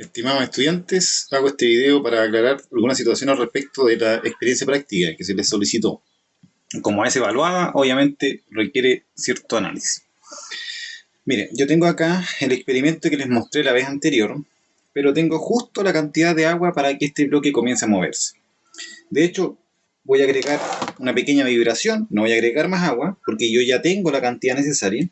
Estimados estudiantes, hago este video para aclarar algunas situaciones respecto de la experiencia práctica que se les solicitó. Como es evaluada, obviamente requiere cierto análisis. Miren, yo tengo acá el experimento que les mostré la vez anterior, pero tengo justo la cantidad de agua para que este bloque comience a moverse. De hecho, voy a agregar una pequeña vibración, no voy a agregar más agua, porque yo ya tengo la cantidad necesaria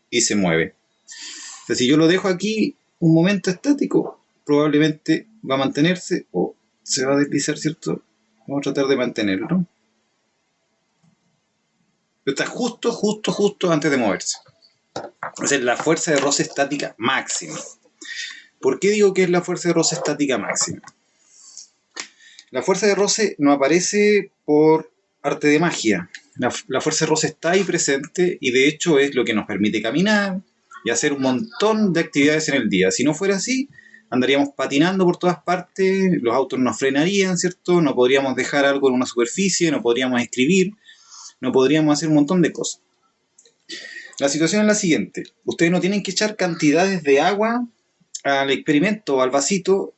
y se mueve. O sea, si yo lo dejo aquí un momento estático, probablemente va a mantenerse o se va a deslizar, ¿cierto? Vamos a tratar de mantenerlo. Pero está justo antes de moverse. O sea, la fuerza de roce estática máxima. ¿Por qué digo que es la fuerza de roce estática máxima? La fuerza de roce no aparece por arte de magia. La fuerza de roce está ahí presente y de hecho es lo que nos permite caminar y hacer un montón de actividades en el día. Si no fuera así, andaríamos patinando por todas partes, los autos nos frenarían, ¿cierto? No podríamos dejar algo en una superficie, no podríamos escribir, no podríamos hacer un montón de cosas. La situación es la siguiente. Ustedes no tienen que echar cantidades de agua al experimento, al vasito,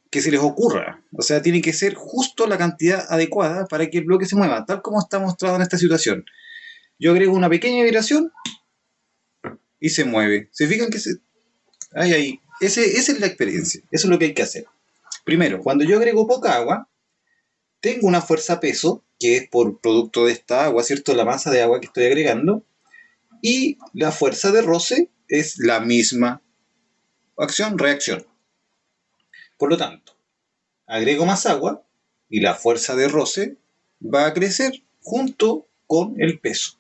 que se les ocurra. O sea, tiene que ser justo la cantidad adecuada para que el bloque se mueva, tal como está mostrado en esta situación. Yo agrego una pequeña vibración y se mueve. ¿Se fijan que se... ahí. Esa es la experiencia. Eso es lo que hay que hacer. Primero, cuando yo agrego poca agua, tengo una fuerza peso, que es por producto de esta agua, ¿cierto? La masa de agua que estoy agregando. Y la fuerza de roce es la misma acción-reacción. Por lo tanto, agrego más agua y la fuerza de roce va a crecer junto con el peso.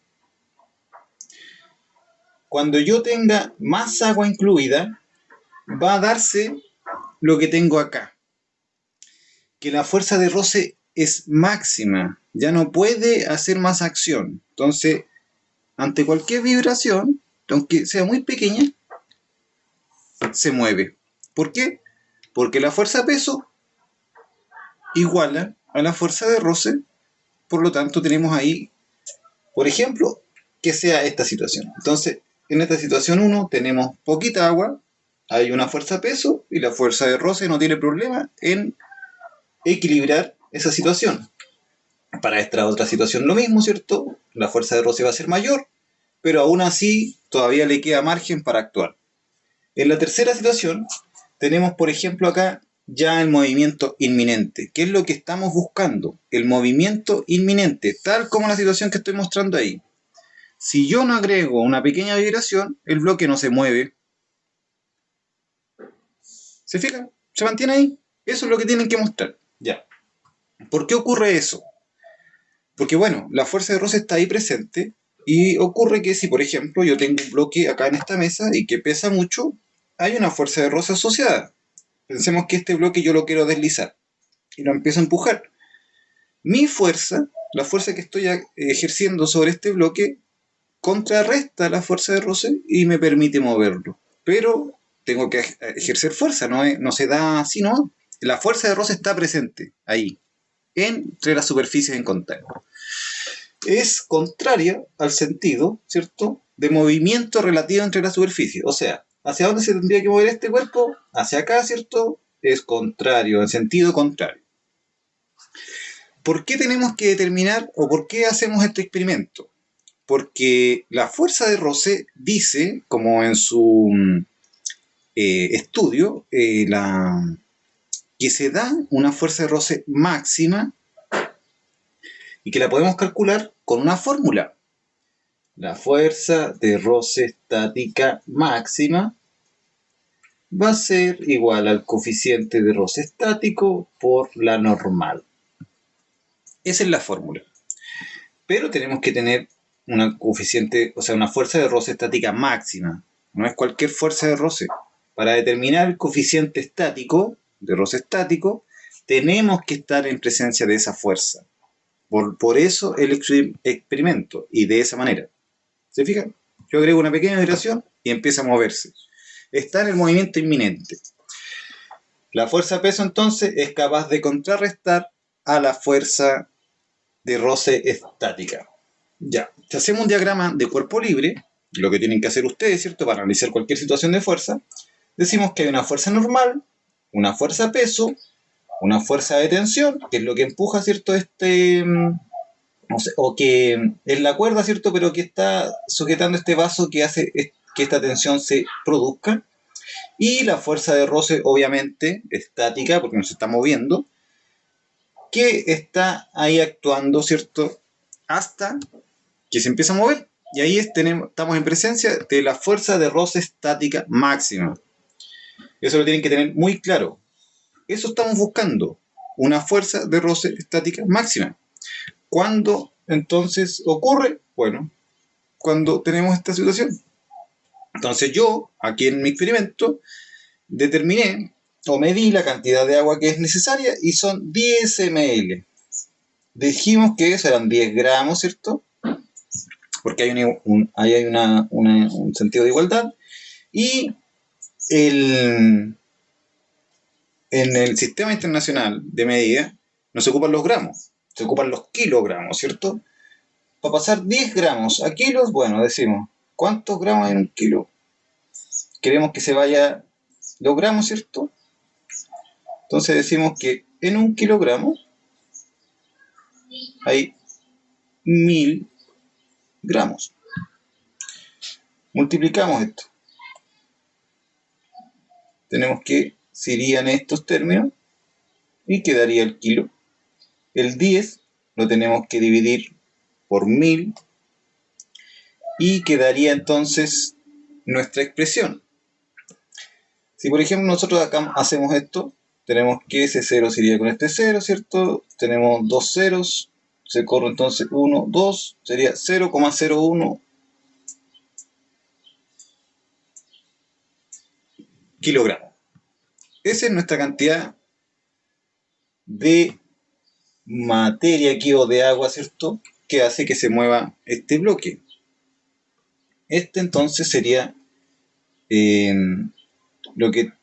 Cuando yo tenga más agua incluida, va a darse lo que tengo acá, que la fuerza de roce es máxima, ya no puede hacer más acción. Entonces, ante cualquier vibración, aunque sea muy pequeña, se mueve. ¿Por qué? Porque la fuerza peso iguala a la fuerza de roce, por lo tanto tenemos ahí, por ejemplo, que sea esta situación. Entonces, en esta situación 1 tenemos poquita agua, hay una fuerza peso y la fuerza de roce no tiene problema en equilibrar esa situación. Para esta otra situación lo mismo, ¿cierto? La fuerza de roce va a ser mayor, pero aún así todavía le queda margen para actuar. En la tercera situación tenemos, por ejemplo, acá ya el movimiento inminente. ¿Qué es lo que estamos buscando? El movimiento inminente, tal como la situación que estoy mostrando ahí. Si yo no agrego una pequeña vibración, el bloque no se mueve. ¿Se fijan? ¿Se mantiene ahí? Eso es lo que tienen que mostrar. Ya. ¿Por qué ocurre eso? Porque, bueno, la fuerza de roce está ahí presente y ocurre que si, por ejemplo, yo tengo un bloque acá en esta mesa y que pesa mucho, hay una fuerza de roce asociada. Pensemos que este bloque yo lo quiero deslizar y lo empiezo a empujar. Mi fuerza, la fuerza que estoy ejerciendo sobre este bloque, contrarresta la fuerza de roce y me permite moverlo. Pero tengo que ejercer fuerza, no se da así, ¿no? La fuerza de roce está presente ahí, entre las superficies en contacto. Es contraria al sentido, ¿cierto?, de movimiento relativo entre las superficies. O sea, ¿hacia dónde se tendría que mover este cuerpo? Hacia acá, ¿cierto? Es contrario, en sentido contrario. ¿Por qué tenemos que determinar o por qué hacemos este experimento? Porque la fuerza de roce dice, como en su estudio, que se da una fuerza de roce máxima y que la podemos calcular con una fórmula. La fuerza de roce estática máxima va a ser igual al coeficiente de roce estático por la normal. Esa es la fórmula. Pero tenemos que tener una coeficiente, o sea, una fuerza de roce estática máxima. No es cualquier fuerza de roce. Para determinar el coeficiente estático, de roce estático, tenemos que estar en presencia de esa fuerza. Por eso el experimento, y de esa manera. ¿Se fijan? Yo agrego una pequeña vibración y empieza a moverse. Está en el movimiento inminente. La fuerza peso entonces es capaz de contrarrestar a la fuerza de roce estática. Ya, si hacemos un diagrama de cuerpo libre, lo que tienen que hacer ustedes, ¿cierto?, para analizar cualquier situación de fuerza, decimos que hay una fuerza normal, una fuerza peso, una fuerza de tensión, que es lo que empuja, ¿cierto? No sé, o que es la cuerda, ¿cierto? Pero que está sujetando este vaso que hace que esta tensión se produzca. Y la fuerza de roce, obviamente, estática, porque nos está moviendo, que está ahí actuando, ¿cierto? Hasta que se empieza a mover. Y ahí estamos en presencia de la fuerza de roce estática máxima. Eso lo tienen que tener muy claro. Eso estamos buscando, una fuerza de roce estática máxima. ¿Cuándo entonces ocurre? Bueno, cuando tenemos esta situación. Entonces yo, aquí en mi experimento, determiné o medí la cantidad de agua que es necesaria y son 10 ml. Dijimos que eso eran 10 gramos, ¿cierto? Porque ahí hay un sentido de igualdad. Y en el sistema internacional de medida no se ocupan los gramos, se ocupan los kilogramos, ¿cierto? Para pasar 10 gramos a kilos, bueno, decimos, ¿cuántos gramos hay en un kilo? Queremos que se vaya los gramos, ¿cierto? Entonces decimos que en un kilogramo hay 1000 gramos. Multiplicamos esto. Tenemos que se irían estos términos y quedaría el kilo. El 10 lo tenemos que dividir por 1000 y quedaría entonces nuestra expresión. Si por ejemplo nosotros acá hacemos esto, tenemos que ese 0 sería con este 0, ¿cierto? Tenemos dos ceros, se corre entonces 1, 2, sería 0,01 kilogramos. Esa es nuestra cantidad de materia aquí o de agua, ¿cierto? Que hace que se mueva este bloque. Este entonces sería lo que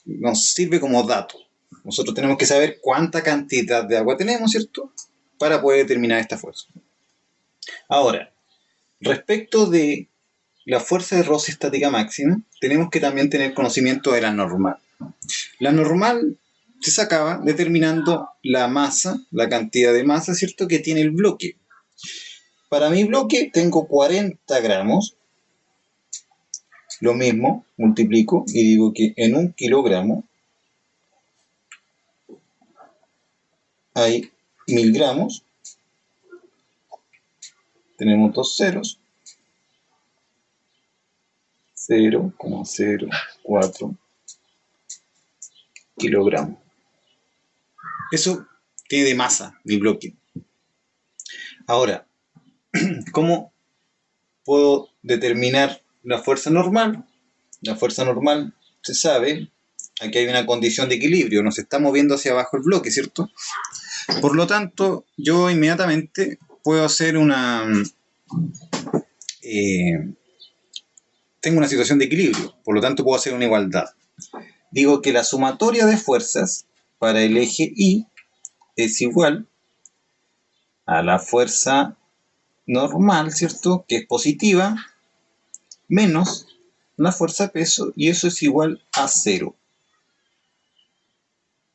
nos sirve como dato. Nosotros tenemos que saber cuánta cantidad de agua tenemos, ¿cierto? Para poder determinar esta fuerza. Ahora, respecto de la fuerza de roce estática máxima, tenemos que también tener conocimiento de la normal. La normal se sacaba determinando la masa, la cantidad de masa, ¿cierto?, que tiene el bloque. Para mi bloque tengo 40 gramos. Lo mismo, multiplico y digo que en un kilogramo hay 1000 gramos. Tenemos dos ceros. 0,04 kilogramos. Eso tiene de masa mi bloque. Ahora, ¿cómo puedo determinar la fuerza normal? La fuerza normal se sabe, aquí hay una condición de equilibrio, nos está moviendo hacia abajo el bloque, ¿cierto? Por lo tanto, yo inmediatamente puedo hacer tengo una situación de equilibrio, por lo tanto puedo hacer una igualdad. Digo que la sumatoria de fuerzas para el eje Y es igual a la fuerza normal, ¿cierto?, que es positiva, menos la fuerza peso, y eso es igual a 0.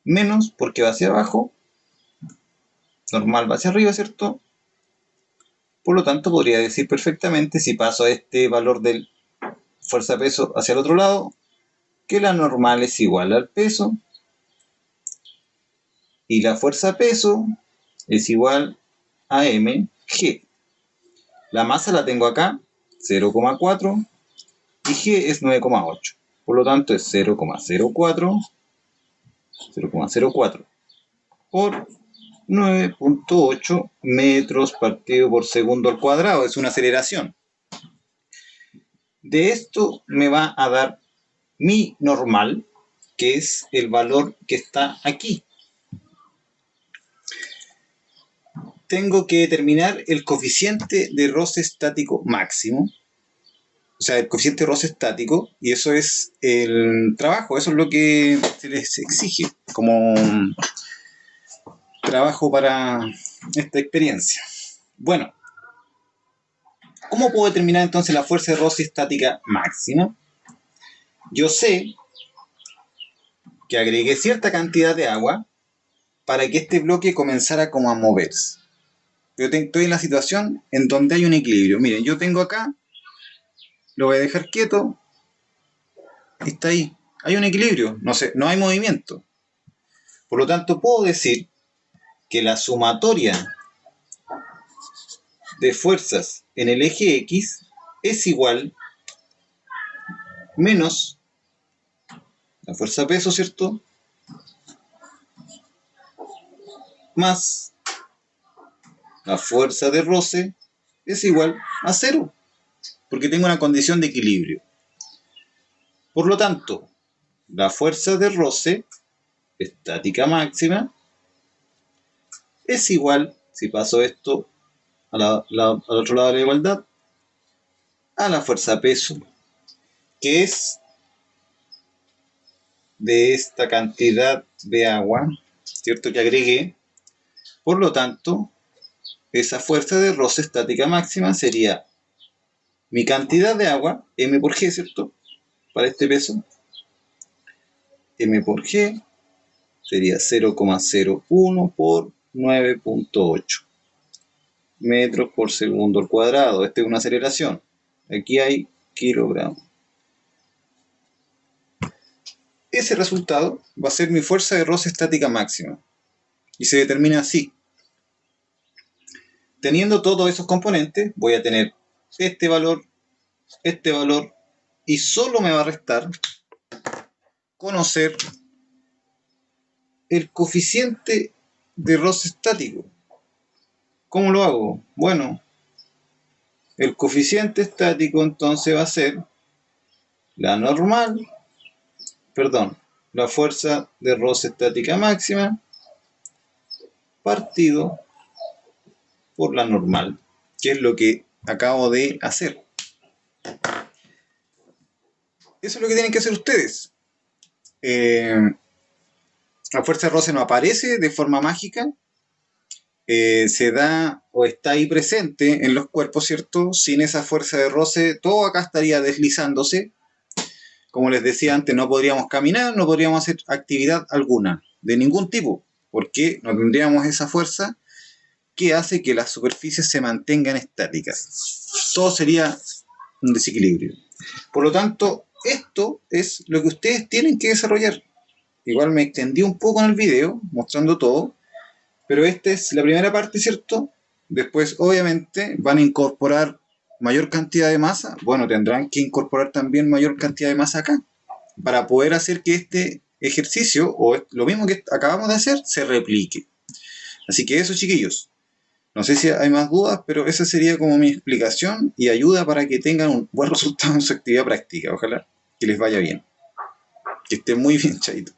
Menos porque va hacia abajo, normal va hacia arriba, ¿cierto? Por lo tanto, podría decir perfectamente, si paso este valor del fuerza peso hacia el otro lado, que la normal es igual al peso, y la fuerza peso es igual a mg. La masa la tengo acá, 0,4, y g es 9,8. Por lo tanto es 0,04 por 9,8 metros partido por segundo al cuadrado. Es una aceleración. De esto me va a dar mi normal, que es el valor que está aquí. Tengo que determinar el coeficiente de roce estático máximo, o sea, el coeficiente de roce estático, y eso es el trabajo, eso es lo que se les exige como trabajo para esta experiencia. Bueno, ¿cómo puedo determinar entonces la fuerza de roce estática máxima? yo sé que agregué cierta cantidad de agua para que este bloque comenzara como a moverse. Yo estoy en la situación en donde hay un equilibrio. Miren, yo tengo acá, lo voy a dejar quieto, está ahí. Hay un equilibrio, no sé, no hay movimiento. Por lo tanto, puedo decir que la sumatoria de fuerzas en el eje X es igual menos la fuerza peso, ¿cierto? Más la fuerza de roce es igual a 0, porque tengo una condición de equilibrio. Por lo tanto, la fuerza de roce estática máxima es igual, si paso esto al otro lado de la igualdad, a la fuerza peso, que es de esta cantidad de agua, ¿cierto?, que agregué. Por lo tanto, esa fuerza de roce estática máxima sería mi cantidad de agua, m por g, ¿cierto?, para este peso. M por g sería 0,01 por 9.8 metros por segundo al cuadrado. Esta es una aceleración. Aquí hay kilogramos. Ese resultado va a ser mi fuerza de roce estática máxima. Y se determina así. Teniendo todos esos componentes, voy a tener este valor, y solo me va a restar conocer el coeficiente de roce estático. ¿Cómo lo hago? Bueno, el coeficiente estático entonces va a ser la fuerza de roce estática máxima partido por la normal, que es lo que acabo de hacer. Eso es lo que tienen que hacer ustedes. La fuerza de roce no aparece de forma mágica, se da o está ahí presente en los cuerpos, ¿cierto? Sin esa fuerza de roce, todo acá estaría deslizándose. Como les decía antes, no podríamos caminar, no podríamos hacer actividad alguna, de ningún tipo, porque no tendríamos esa fuerza que hace que las superficies se mantengan estáticas. Todo sería un desequilibrio. Por lo tanto, esto es lo que ustedes tienen que desarrollar. Igual me extendí un poco en el video, mostrando todo, pero esta es la primera parte, ¿cierto? Después, obviamente, van a incorporar mayor cantidad de masa. Bueno, tendrán que incorporar también mayor cantidad de masa acá, para poder hacer que este ejercicio, o lo mismo que acabamos de hacer, se replique. Así que eso, chiquillos. No sé si hay más dudas, pero esa sería como mi explicación y ayuda para que tengan un buen resultado en su actividad práctica. Ojalá que les vaya bien. Que estén muy bien, chaito.